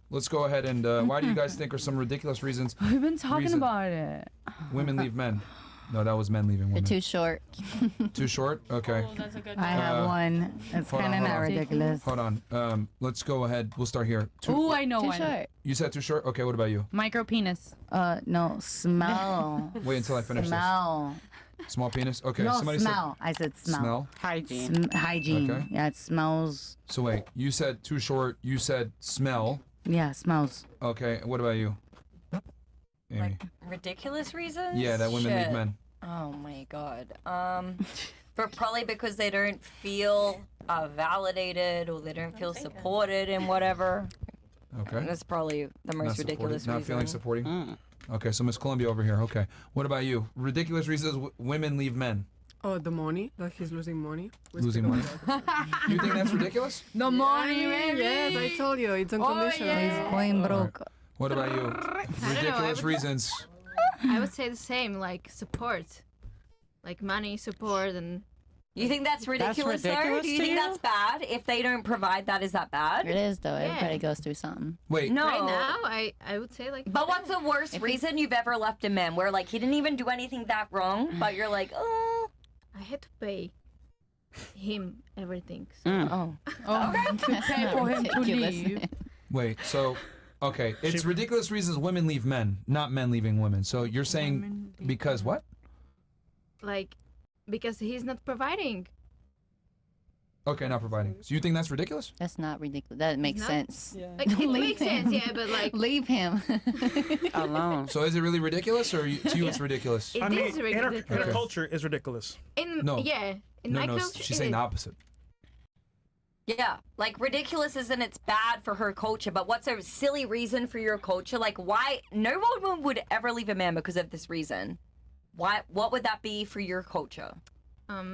let's go ahead and why do you guys think are some ridiculous reasons We've been talking about it. women leave men? No, that was men leaving They're women. too short. Too short? Okay. Oh, that's a good I have one. It's hold on, kind of hold not on. ridiculous. Hold on. Let's go ahead. We'll start here. Ooh, I know Too one. short. You said too short? Okay, what about you? Micro penis. No, smell. Wait until I finish Smell. this. Small penis? Okay, No, somebody smell. I said said smell. smell. Hygiene. Hygiene. Okay. Yeah, it smells. So wait, you said too short, you said smell. Yeah, smells. Okay, what about you? Amy. Like ridiculous reasons? Yeah, that women leave Shit. men. Oh my god. But probably because they don't feel validated or they don't feel supported in whatever. Okay. That's probably the most Not ridiculous supporting, not feeling reason. supporting. Okay, so Miss Columbia over here. Okay, what about you? Ridiculous reasons women leave men. Oh, the money, that he's losing money. We Losing speak money. about that. You think that's ridiculous? The money, baby. Yes, I told you, it's unconditional. He's going broke. What about you? Ridiculous would- reasons. I would say the same, like support, like money, support, and You think that's ridiculous, though? ridiculous Do you to think you? that's bad? If they don't provide that, is that bad? It is though. Yeah. Everybody goes through something. Wait. No. right now, I would say like. But what's the worst reason you've ever left a man where like he didn't even do anything that wrong, but you're like, oh, I had to pay him everything. So. oh. Oh, to pay not for him to ridiculous. leave. Wait. So, okay, it's ridiculous reasons women leave men, not men leaving women. So you're saying Women leave because what? Like, because he's not providing. Okay, not providing. So you think that's ridiculous? That's not ridiculous. That makes not- sense. Like, it Leave makes sense, him. yeah, but like, Leave him. Alone. So is it really ridiculous, or to you it's ridiculous? it I mean, is in ridiculous. our culture is ridiculous. In No. yeah, in No, my no, culture, she's it saying is. the opposite. Yeah, like ridiculous isn't it's bad for her culture, but what's a silly reason for your culture? Like why no woman would ever leave a man because of this reason? Why? What would that be for your culture?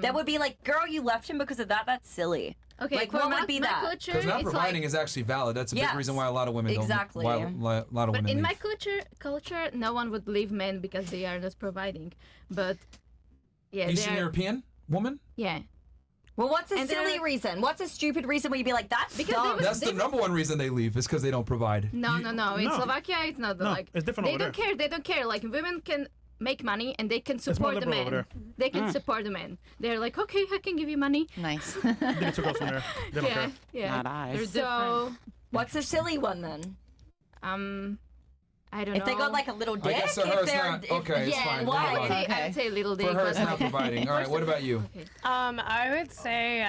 That would be like, girl, you left him because of that. That's silly. Okay, like for what my, would be my that? culture, Because not it's providing like, is actually valid. That's a big Yes, reason why a lot of women exactly. don't. Why a lot of but women in leave. my culture, no one would leave men because they are not providing. But yeah, Eastern they're- European woman? yeah, Well, what's a And silly they're- reason? What's a stupid reason where you'd be like, that's Because dumb? they would- That's the number one reason they leave. Is because they don't provide. no. In no. Slovakia, it's not No, like it's different they over don't care. They don't care. Like women can make money and they can more support the liberal over men. there. They can support the men. They're like, okay, I can give you money. Nice. They took us from there. They don't Yeah, care. yeah. Not I. They're So What's a silly one then? I don't know. If they got like a little dick, guess to her if it's they're not- okay, it's yeah, fine. why? Never mind. I would say little dick. For her, it's but- not providing. All right, what about you? Okay. I would say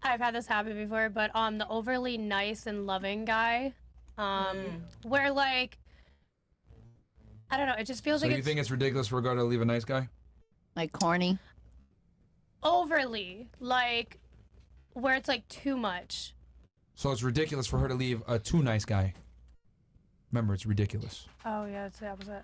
I've had this happen before, but the overly nice and loving guy, where like I don't know, it just feels So like you it's think it's ridiculous for a girl to leave a nice guy? Like corny. overly like where it's like too much. So it's ridiculous for her to leave a too nice guy. Remember, it's ridiculous. Oh yeah, it's the opposite.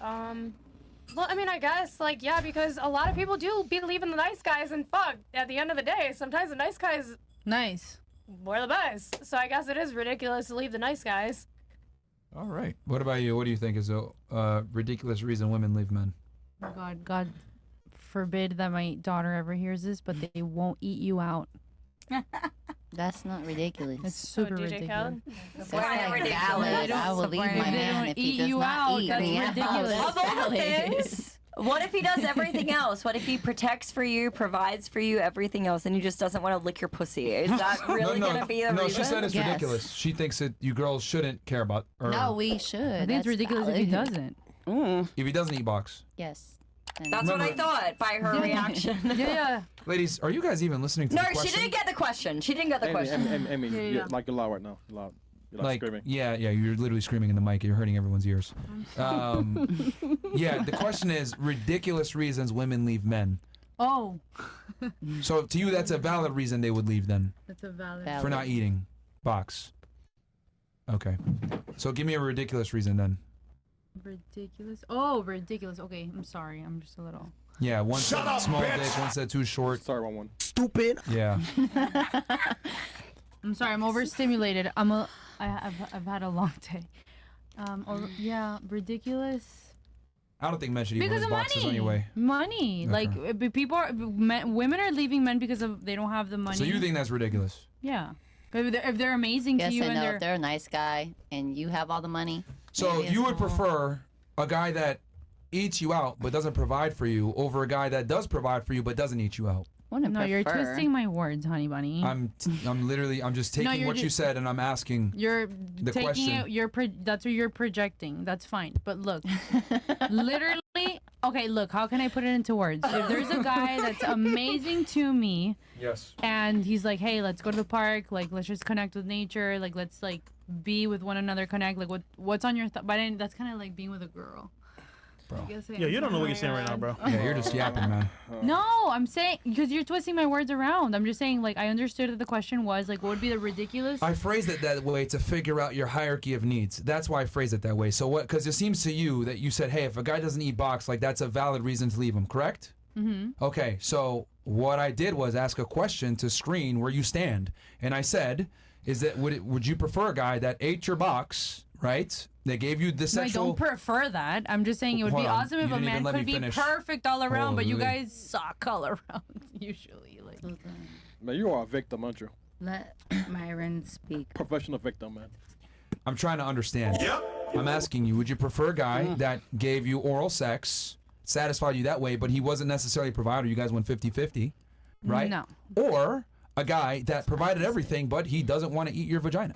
Well, I mean, I guess like yeah, because a lot of people do be leaving the nice guys, and fuck, at the end of the day, sometimes the nice guys nice. were the best. So I guess it is ridiculous to leave the nice guys. All right. What about you? What do you think is a ridiculous reason women leave men? Oh God forbid that my daughter ever hears this, but they won't eat you out. That's not ridiculous. It's So super DJ ridiculous. Khaled. That's Why like ridiculous? valid. They I will don't leave support my it. They man don't if eat he does you not out. eat That's me. ridiculous. Of all Valid. things, what if he does everything else? What if he protects for you, provides for you, everything else, and he just doesn't want to lick your pussy? Is that really no, gonna be the no. reason? She said it's Yes. ridiculous. She thinks that you girls shouldn't care about. Or No, we should. I think it's ridiculous if he doesn't. if he doesn't eat box. Yes. That's what I thought by her reaction. Yeah. Ladies, are you guys even listening to No, the she question? didn't get the question. She didn't get the question. Amy, Yeah, yeah. like you're loud right now. You're loud. You're Like, screaming. yeah, you're literally screaming in the mic. You're hurting everyone's ears. Yeah, the question is ridiculous reasons women leave men. Oh, So to you, that's a valid reason they would leave then that's a valid. for not eating box. Okay, so give me a ridiculous reason then. Ridiculous. Oh, ridiculous. Okay, I'm sorry. I'm just a little. Yeah, one said small dick, one said too short. Sorry, 1-1. Stupid. Yeah. I'm sorry. I'm overstimulated. I've had a long day. Yeah, ridiculous. I don't think men should eat Because women's of boxes money. anyway. Money. Okay. Like people are women are leaving men because of they don't have the money. So you think that's ridiculous? Yeah. If they're amazing Yes to you and and no. they're If they're a nice guy and you have all the money. So maybe you it's would more- prefer a guy that eats you out but doesn't provide for you over a guy that does provide for you but doesn't eat you out? Wouldn't no, you're prefer. twisting my words, honey bunny. I'm just taking you're what you said and I'm asking. You're the taking question. it. That's what you're projecting. That's fine. But look, literally. Okay, look. How can I put it into words? If there's a guy that's amazing to me, Yes. and he's like, "Hey, let's go to the park. Like, let's just connect with nature. Like, let's like be with one another. Connect. Like, what's on your but that's kind of like being with a girl." Bro. Yeah, you don't know what you're saying right now, bro. Yeah, you're just yapping, man. No, I'm saying because you're twisting my words around. I'm just saying like I understood that the question was like, what would be the ridiculous? I phrased it that way to figure out your hierarchy of needs. That's why I phrased it that way. So what? Because it seems to you that you said, hey, if a guy doesn't eat box, like that's a valid reason to leave him, correct? Mm-hmm. Okay, so what I did was ask a question to screen where you stand, and I said, is that would you prefer a guy that ate your box, right? They gave you the No, I sexual. don't prefer that. I'm just saying it would Hold be on. awesome You if a didn't even man let could me be finish. perfect all around, but you Holy. guys suck all around usually. Like, Man, you are a victim, aren't you? Let Myron speak. Professional victim, man. I'm trying to understand. I'm asking you, would you prefer a guy Mm. that gave you oral sex, satisfied you that way, but he wasn't necessarily a provider? You guys went 50-50, right? No. Or a guy that provided everything, but he doesn't want to eat your vagina?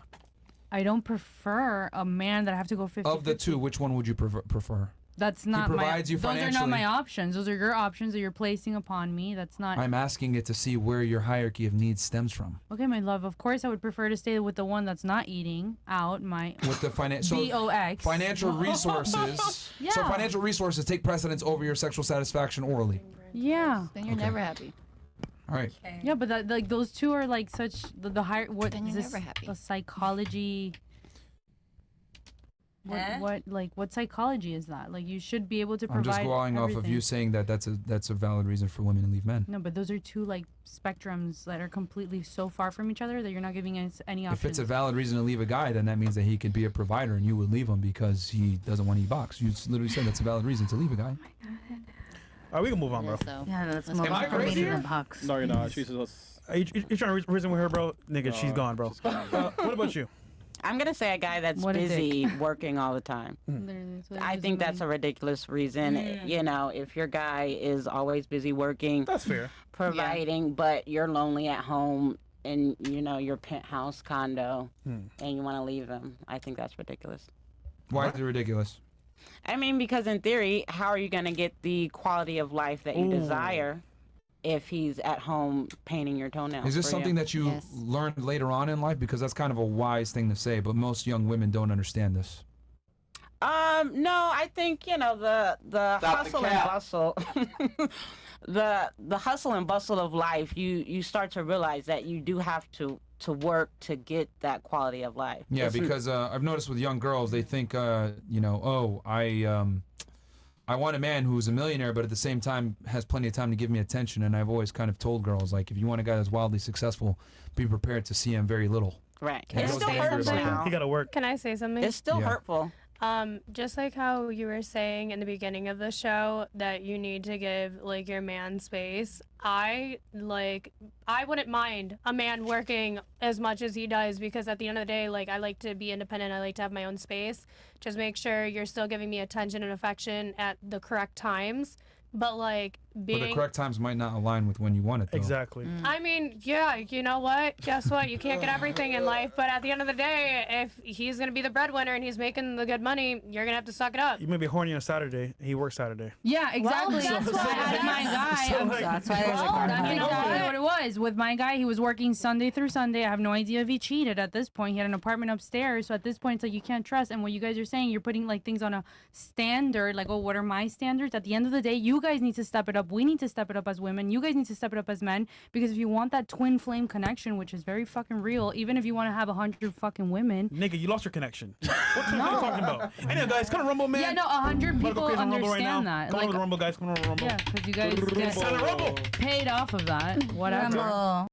I don't prefer a man that I have to go 50. Of the two, which one would you prefer? That's not provides my. you Those are not financially. my options. Those are your options that you're placing upon me. That's not. I'm asking it to see where your hierarchy of needs stems from. Okay, my love. Of course, I would prefer to stay with the one that's not eating out. My With the financial BOX. financial resources. So Yeah. financial resources take precedence over your sexual satisfaction orally. Yeah. Then you're never happy. All right. Yeah, but that, like those two are like such the higher. What Then is you're this? never happy. A psychology. Eh? What psychology is that? Like you should be able to I'm provide. just going off of everything. you saying that that's a valid reason for women to leave men. No, but those are two like spectrums that are completely so far from each other that you're not giving us any options. If it's a valid reason to leave a guy, then that means that he could be a provider and you would leave him because he doesn't want to eat box. You literally said that's a valid reason to leave a guy. All right, we can move on, bro. Yeah, so Yeah, let's Let's move go. on Am I from crazy eating here? the box. No, you're not. She's just. Are you trying to reason with her, bro? Nigga, she's gone, bro. she's gone. What about you? I'm gonna say a guy that's What a dick. busy working all the time. Literally, that's what I it is think with that's me. a ridiculous reason. You know, if your guy is always busy working, That's fair. providing, but you're lonely at home in, you know, your penthouse condo and you want to leave him, I think that's ridiculous. Why is it ridiculous? I mean, because in theory, how are you going to get the quality of life that you desire if he's at home painting your toenails? Is this for something you? that you Yes. learned later on in life? Because that's kind of a wise thing to say, but most young women don't understand this. No, I think, you know, the hustle and bustle, the hustle and bustle of life, you start to realize that you do have to work to get that quality of life. Yeah, because I've noticed with young girls, they think, you know, oh, I want a man who's a millionaire, but at the same time has plenty of time to give me attention. And I've always kind of told girls, like, if you want a guy that's wildly successful, be prepared to see him very little. Right. Yeah, It those still days hurts are like that. now. He got to work. Can I say something? It's still Yeah. hurtful. Just like how you were saying in the beginning of the show that you need to give like your man space. I wouldn't mind a man working as much as he does because at the end of the day, like I like to be independent. I like to have my own space. Just make sure you're still giving me attention and affection at the correct times. But like But the being correct times might not align with when you want it, though. Exactly. I mean, yeah, you know what? Guess what? You can't get everything in life, but at the end of the day, if he's gonna be the breadwinner and he's making the good money, you're gonna have to suck it up. You may be horny on Saturday. He works Saturday. Yeah, exactly. that's why I had my guy. So, I'm like- That's why there's a Well, garden that's party. exactly what it was. With my guy, he was working Sunday through Sunday. I have no idea if he cheated at this point. He had an apartment upstairs. So at this point, it's like you can't trust. And what you guys are saying, you're putting like things on a standard, like, oh, what are my standards? At the end of the day, you guys need to step it up. We need to step it up as women. You guys need to step it up as men. Because if you want that twin flame connection, which is very fucking real, even if you want to have 100 fucking women. Nigga, you lost your connection. What are you talking about? Anyway, guys, come on, Rumble, man. Yeah, no, 100 Wanna go people crazy on Rumble right now? understand that. Come on Like, with the Rumble, guys. Come on with the Rumble. yeah, because you guys get Rumble. paid off of that. Whatever. Rumble.